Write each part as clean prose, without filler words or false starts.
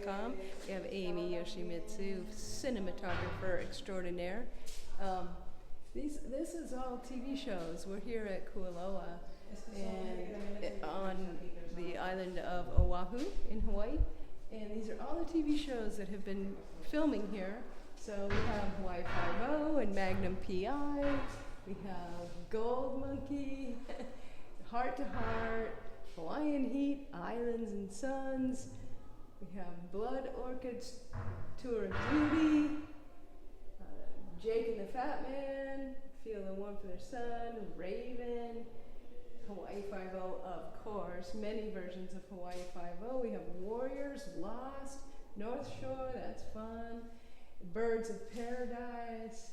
filmmakers.com. We have Amy Yoshimitsu, cinematographer extraordinaire. This is all TV shows. We're here at Kualoa and on the island of Oahu in Hawaii. And these are all the TV shows that have been filming here. So we have Hawaii Five-0 and Magnum P.I. We have Gold Monkey, Heart to Heart, Hawaiian Heat, Islands and Suns. We have Blood Orchids, Tour of Duty, Jake and the Fat Man, Feel the Warmth of the Sun, Raven, Hawaii Five-0, of course, many versions of Hawaii Five-0. We have Warriors, Lost, North Shore, that's fun, Birds of Paradise,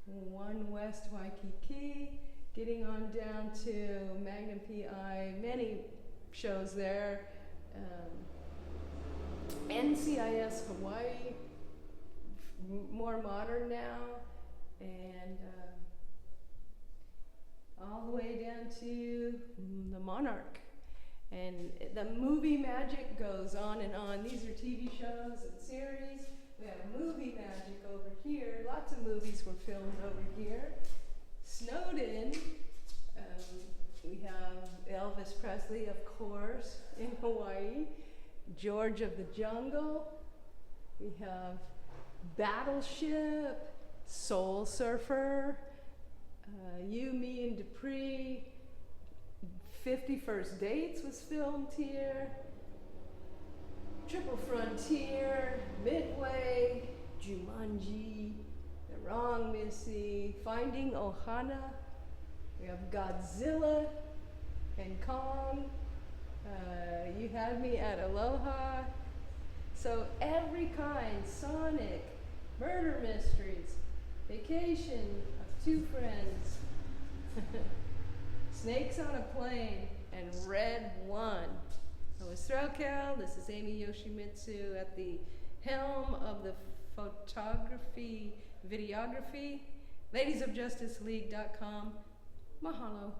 One West Waikiki, getting on down to Magnum P.I, many shows there. NCIS Hawaii, more modern now, and all the way down to the Monarch. And the movie magic goes on and on. These are TV shows and series. We have movie magic over here. Lots of movies were filmed over here. Snowden, we have Elvis Presley, of course, in Hawaii. George of the Jungle. We have Battleship, Soul Surfer, You, Me, and Dupree. 50 First Dates was filmed here. Triple Frontier, Midway, Jumanji, The Wrong Missy, Finding Ohana. We have Godzilla and Kong. You Had Me at Aloha. So every kind, Sonic, Murder Mysteries, Vacation of Two Friends, Snakes on a Plane, and Red One. Lois, this is Amy Yoshimitsu at the helm of the photography, videography, ladiesofjusticeleague.com. Mahalo.